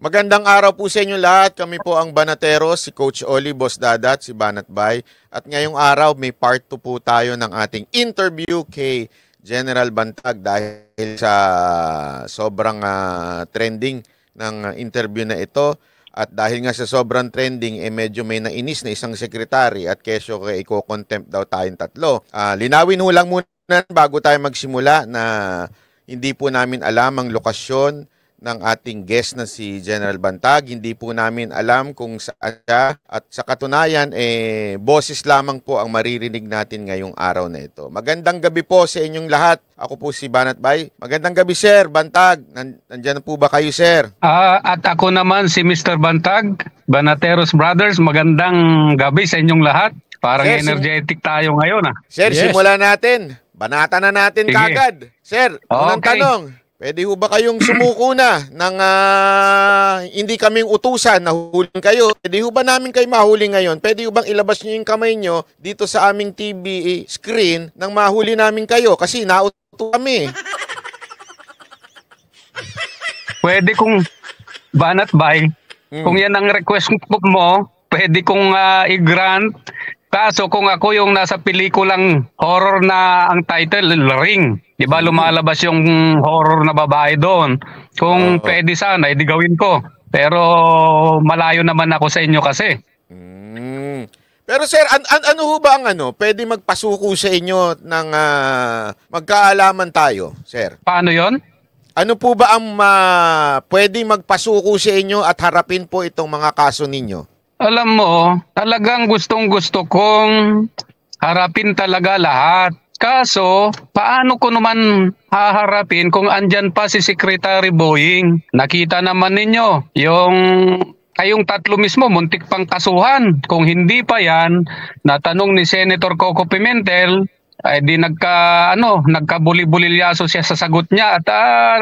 Magandang araw po sa inyo lahat. Kami po ang Banateros, si Coach Oli, Boss Dadat, si Banat Bay. At ngayong araw may part 2 po tayo ng ating interview kay General Bantag dahil sa sobrang trending ng interview na ito. At dahil nga sa sobrang trending, medyo may nainis na isang sekretary at kesyo kay i-contempt daw tayong tatlo. Linawin ho lang muna bago tayo magsimula na hindi po namin alam ang lokasyon ng ating guest na si General Bantag. Hindi po namin alam kung saan siya. At sa katunayan, boses lamang po ang maririnig natin ngayong araw na ito. Magandang gabi po sa inyong lahat. Ako po si Banat Bay. Magandang gabi, Sir Bantag. Nandyan po ba kayo, Sir? At ako naman si Mr. Bantag, Banateros Brothers. Magandang gabi sa inyong lahat. Parang Sir, energetic tayo ngayon. Sir, yes. Simulan natin. Banata na natin kagad. Sir, unang tanong. Pwede ho ba kayong sumuko na ng hindi kaming utusan na huling kayo? Pwede ho ba namin kayo mahuli ngayon? Pwede ho bang ilabas nyo yung kamay nyo dito sa aming TV screen nang mahuli namin kayo? Kasi nauto kami. Pwede kong Banat Bay. Kung yan ang request mo, pwede kong i-grant. Kaso kung ako yung nasa pelikulang horror na ang title, Ring. Diba lumalabas yung horror na babae doon. Kung pwede sana, edi gawin ko. Pero malayo naman ako sa inyo kasi. Pero sir, ano ho ba ang pwede magpasuko sa inyo ng magkaalaman tayo, sir? Paano yon? Ano po ba ang pwede magpasuko sa inyo at harapin po itong mga kaso ninyo? Alam mo, talagang gustong-gusto kong harapin talaga lahat. Kaso, paano ko naman haharapin kung andyan pa si Secretary Boying? Nakita naman ninyo, kayong tatlo mismo, muntik pang kasuhan. Kung hindi pa yan, natanong ni Senator Coco Pimentel, di nagkabuli-bulilyaso siya sa sagot niya. At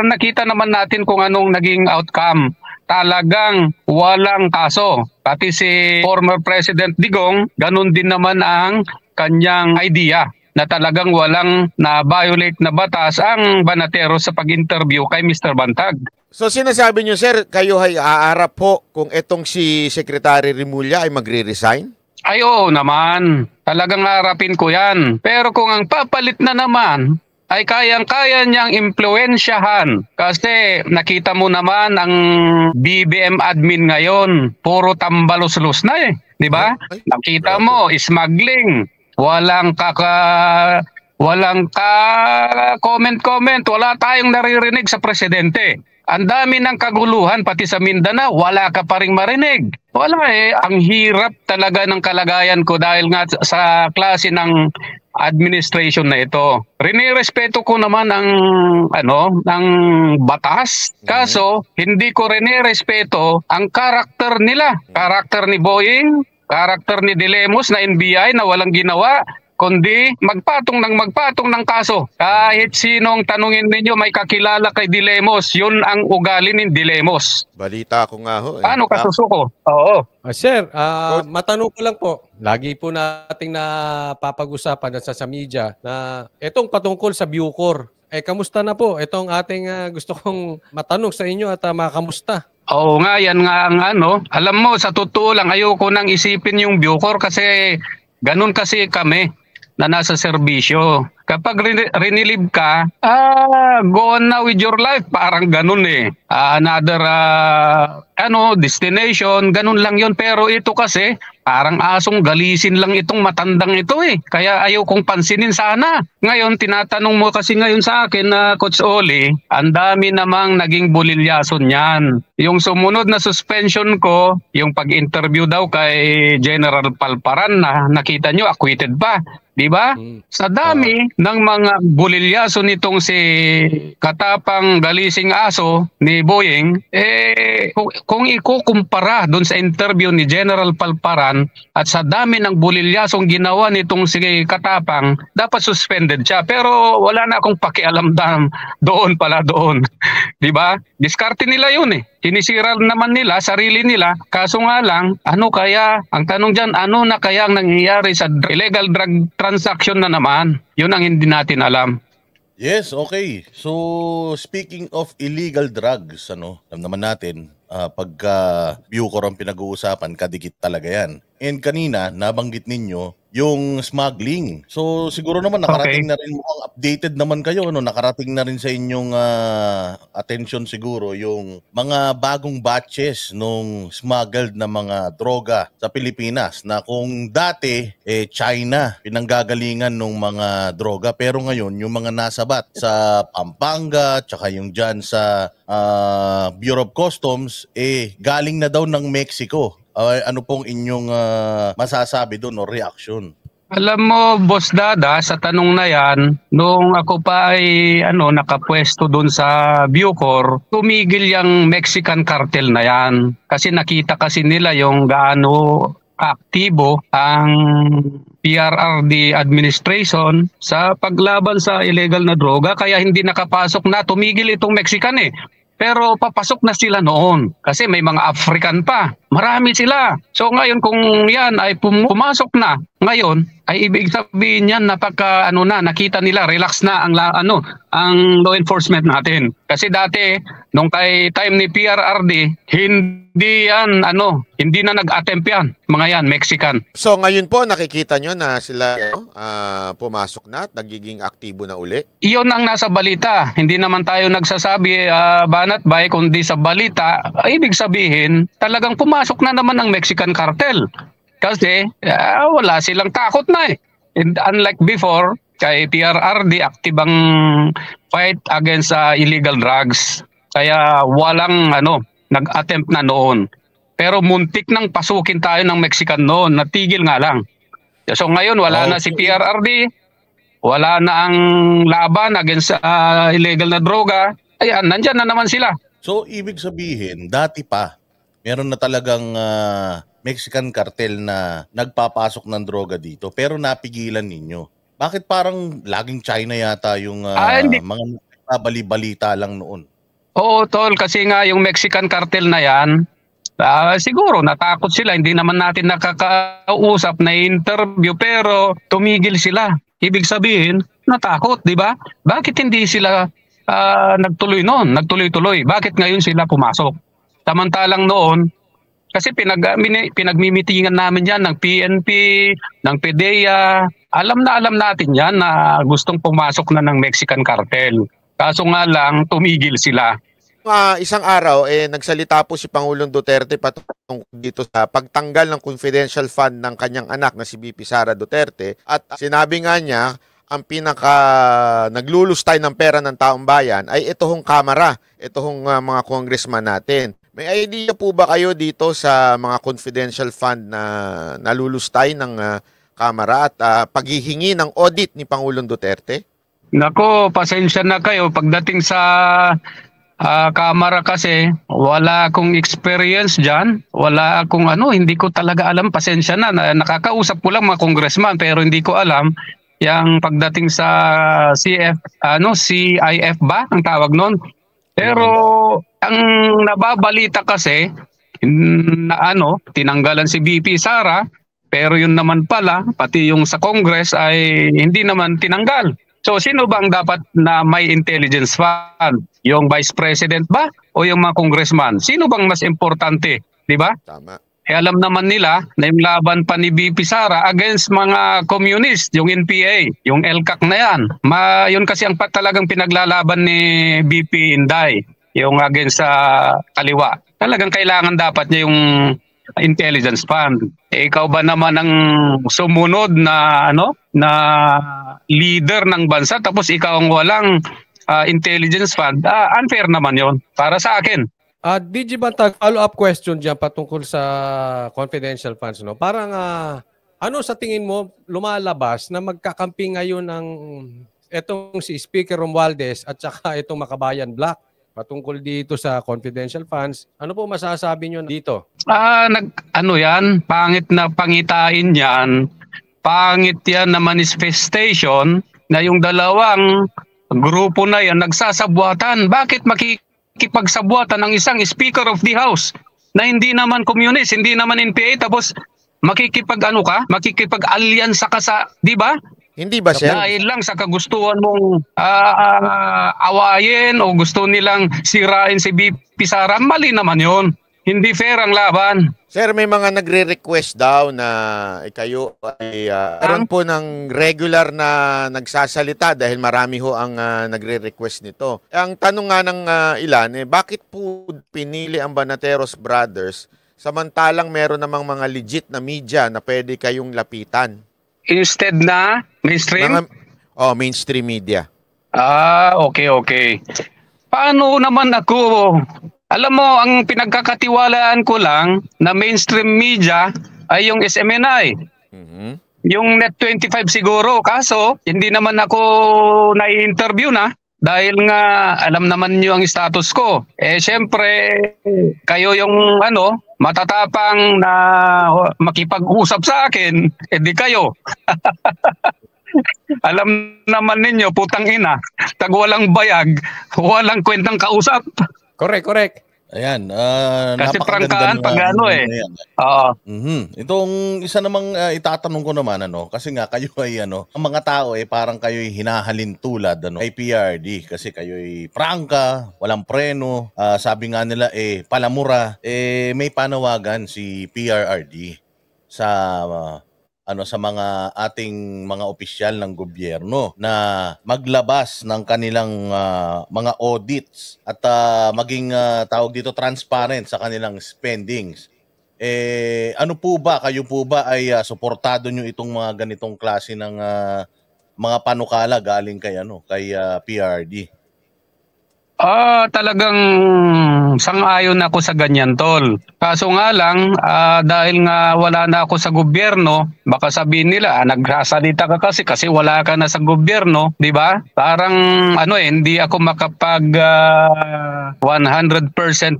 nakita naman natin kung anong naging outcome. Talagang walang kaso. Pati si former President Digong, ganun din naman ang kanyang idea na talagang walang na-violate na batas ang Banateros sa pag-interview kay Mr. Bantag. So sinasabi niyo, sir, kayo ay aarap po kung itong si Secretary Remulla ay magre-resign? Ay oo naman. Talagang harapin ko yan. Pero kung ang papalit na naman ay kayang-kaya niyang impluwensyahan. Kasi nakita mo naman ang BBM admin ngayon, puro tambalos-los na eh. Di ba? Nakita mo, smuggling. Walang comment-comment. Wala tayong naririnig sa presidente. Ang dami ng kaguluhan, pati sa Mindanao, wala ka pa rin marinig. Wala eh. Ang hirap talaga ng kalagayan ko dahil nga sa klase ng administration na ito. Rinirespeto ko naman ng batas. Kaso, hindi ko rinirespeto ang karakter nila. Karakter ni Boying, karakter ni Dilemos na NBI na walang ginawa, kundi magpatong ng kaso. Kahit sinong tanungin ninyo may kakilala kay Dilemos, yun ang ugali ni Dilemos. Balita ko nga ho. Paano kasusuko? Oo. Sir, matanong ko lang po. Lagi po nating napapag-usapan sa media na itong patungkol sa Bucor. Kamusta na po? Itong ating gusto kong matanong sa inyo at makamusta? Oo nga, yan nga ang Alam mo, sa totoo lang, ayoko nang isipin yung Bucor kasi ganun kasi kami na nasa serbisyo. Kapag renilive ka, go on now with your life. Parang ganun eh. Another destination, ganun lang yon. Pero ito kasi, parang asong galisin lang itong matandang ito eh. Kaya ayaw kong pansinin sana. Ngayon, tinatanong mo kasi ngayon sa akin na Coach Oli, ang dami namang naging bulilyason niyan. Yung sumunod na suspension ko, yung pag-interview daw kay General Palparan na nakita nyo, acquitted pa. Diba? Sa dami ng mga bulilyaso nitong si katapang galising aso ni Boying, kung ikukumpara doon sa interview ni General Palparan at sa dami ng bulilyasong ginawa nitong si katapang, dapat suspended siya. Pero wala na akong pakialam doon. Diba? Diskarte nila yun eh. Sinisira naman nila, sarili nila. Kaso nga lang, ang tanong dyan, ano na kaya ang nangyayari sa illegal drug transaction na naman? Yun ang hindi natin alam. Yes, okay. So, speaking of illegal drugs, alam naman natin, pagka Bucor ang pinag-uusapan, kadikit talaga yan. And kanina, nabanggit ninyo yung smuggling. So siguro naman nakarating na rin, mukhang updated naman kayo, no? Nakarating na rin sa inyong attention siguro yung mga bagong batches nung smuggled na mga droga sa Pilipinas, na kung dati China pinanggagalingan nung mga droga, pero ngayon yung mga nasabat sa Pampanga tsaka yung dyan sa Bureau of Customs galing na daw ng Mexico. Ano pong inyong masasabi doon o reaction? Alam mo, Boss Dada, sa tanong na yan, nung ako pa ay nakapwesto doon sa Bucor, tumigil yung Mexican cartel na yan. Kasi nakita kasi nila yung gaano aktibo ang PRRD administration sa paglaban sa illegal na droga, kaya hindi nakapasok na, tumigil itong Mexican Pero papasok na sila noon kasi may mga African pa. Marami sila. So ngayon kung yan ay pumasok na ngayon, ay ibig sabihin yan nakita nila, relax na ang law enforcement natin. Kasi dati nung time ni PRRD, hindi na nag-attempt yan, mga yan Mexican. So ngayon po nakikita nyo na sila pumasok na at nagiging aktibo na uli? Iyon ang nasa balita. Hindi naman tayo nagsasabi banat bay, kundi sa balita, ibig sabihin talagang pumasok na naman ang Mexican cartel. Kasi wala silang takot na And unlike before, kay PRRD, active ang fight against illegal drugs. Kaya walang nag-attempt na noon. Pero muntik nang pasukin tayo ng Mexican noon, natigil nga lang. So ngayon wala na si PRRD, wala na ang laban against illegal na droga. Ayan, nandyan na naman sila. So ibig sabihin, dati pa, meron na talagang Mexican cartel na nagpapasok ng droga dito, pero napigilan ninyo. Bakit parang laging China yata yung mga bali-balita lang noon? Oo, tol, kasi nga yung Mexican cartel na yan, siguro natakot sila, hindi naman natin nakakausap na interview, pero tumigil sila. Ibig sabihin, natakot, di ba? Bakit hindi sila nagtuloy noon, nagtuloy-tuloy? Bakit ngayon sila pumasok? Samantalang noon, kasi pinagmimitingan namin yan ng PNP, ng PDEA. Alam natin yan na gustong pumasok na ng Mexican cartel. Kaso nga lang, tumigil sila. Isang araw, nagsalita po si Pangulong Duterte patungkol dito sa pagtanggal ng confidential fund ng kanyang anak na si BP Sara Duterte. At sinabi nga niya, ang naglulustay ng pera ng taong bayan ay ito hong Kamara, ito hong mga congressman natin. May idea po ba kayo dito sa mga confidential fund na nalulustay ng Kamara at paghihingi ng audit ni Pangulong Duterte? Nako, pasensya na kayo. Pagdating sa Kamara kasi, wala akong experience dyan. Wala akong hindi ko talaga alam. Pasensya na. Nakakausap ko lang mga congressman pero hindi ko alam yung pagdating sa CIF ba ang tawag nun. Pero ang nababalita kasi na tinanggalan si BP Sara, pero yun naman pala pati yung sa Congress ay hindi naman tinanggal. So sino bang dapat na may intelligence fund? Yung Vice President ba o yung mga congressman? Sino bang mas importante, di ba? Tama. Alam naman nila na yung laban pa ni BP Sara against mga communist, yung NPA, yung LCAC na yan. Yun kasi ang talagang pinaglalaban ni BP Inday, yung against sa kaliwa. Talagang kailangan dapat niya yung intelligence fund. Ikaw ba naman ang sumunod na na leader ng bansa tapos ikaw ang walang intelligence fund? Unfair naman yon para sa akin. DJ Bantag, follow-up question dyan patungkol sa confidential funds. Parang sa tingin mo lumalabas na magkakampi ngayon ng etong si Speaker Romualdez at saka itong Makabayan Black patungkol dito sa confidential funds? Ano po masasabi nyo dito? Yan, pangit na pangitain yan. Pangit yan na manifestation na yung dalawang grupo na yan nagsasabwatan. Bakit makikipagsabuatan ng isang Speaker of the House na hindi naman communist, hindi naman NPA, tapos makikipag-alyansa ka sa, di ba? Hindi ba, Sir? Dahil lang sa kagustuhan mong awayin o gusto nilang sirain si BP Sara, mali naman yon. Hindi fair ang laban. Sir, may mga nagre-request daw na kayo ay meron po ng regular na nagsasalita dahil marami ho ang nagre-request nito. Ang tanong nga ng ilan, bakit po pinili ang Banateros Brothers samantalang meron namang mga legit na media na pwede kayong lapitan? Instead na mainstream? Mainstream media. Okay. Paano naman ako? Alam mo, ang pinagkakatiwalaan ko lang na mainstream media ay yung SMNI. Yung Net25 siguro. Kaso, hindi naman ako na-interview na dahil nga alam naman nyo ang status ko. Siyempre, kayo yung matatapang na makipag-usap sa akin. Di kayo. Alam naman ninyo, putang ina, tag walang bayag, walang kwentang kausap. Correct. Ayan, kasi napakaganda prangkaan pag Oo. Itong isa namang itatanong ko naman, kasi nga kayo ay ang mga tao parang kayo ay hinahalin tulad kay PRD kasi kayo ay prangka, walang preno, sabi nga nila palamura, may panawagan si PRRD sa sa mga ating mga opisyal ng gobyerno na maglabas ng kanilang mga audits at maging tawag dito transparent sa kanilang spendings. Ano po ba, kayo po ba ay suportado nyo itong mga ganitong klase ng mga panukala galing kay PRD? Talagang sang-ayon ako sa ganyan, tol. Kaso nga lang, dahil nga wala na ako sa gobyerno, baka sabihin nila, nagsasalita ka kasi wala ka na sa gobyerno, di ba? Parang hindi ako makapag 100%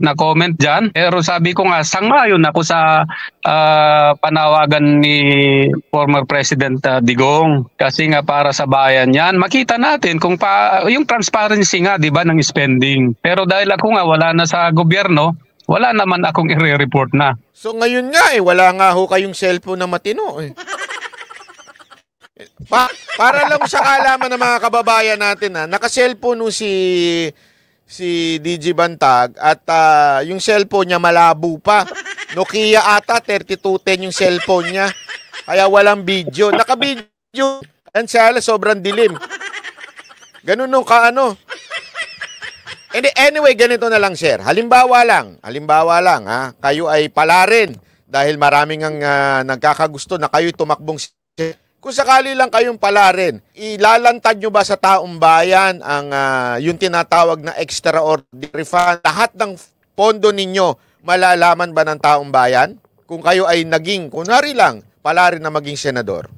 na comment dyan. Pero sabi ko nga, sang-ayon ako sa panawagan ni former President Digong. Kasi nga para sa bayan yan, makita natin kung yung transparency nga, di ba, ng spending. Pero dahil ako nga wala na sa gobyerno, wala naman akong i-report na. So ngayon nga wala nga ho kayong cellphone na matino para lang sa kaalaman ng mga kababayan natin naka-cellphone no si DJ Bantag at yung cellphone niya malabo pa. Nokia ata 3210 yung cellphone niya. Kaya walang video. Naka-video. Sobrang dilim. Ganun nung Anyway, ganito na lang, sir. Halimbawa lang, kayo ay palarin dahil maraming ang nagkakagusto na kayo'y tumakbong. Kung sakali lang kayong palarin, ilalantad nyo ba sa taong bayan ang yung tinatawag na extraordinary fund? Lahat ng pondo ninyo, malalaman ba ng taong bayan? Kung kayo ay kunwari lang, palarin na maging senador.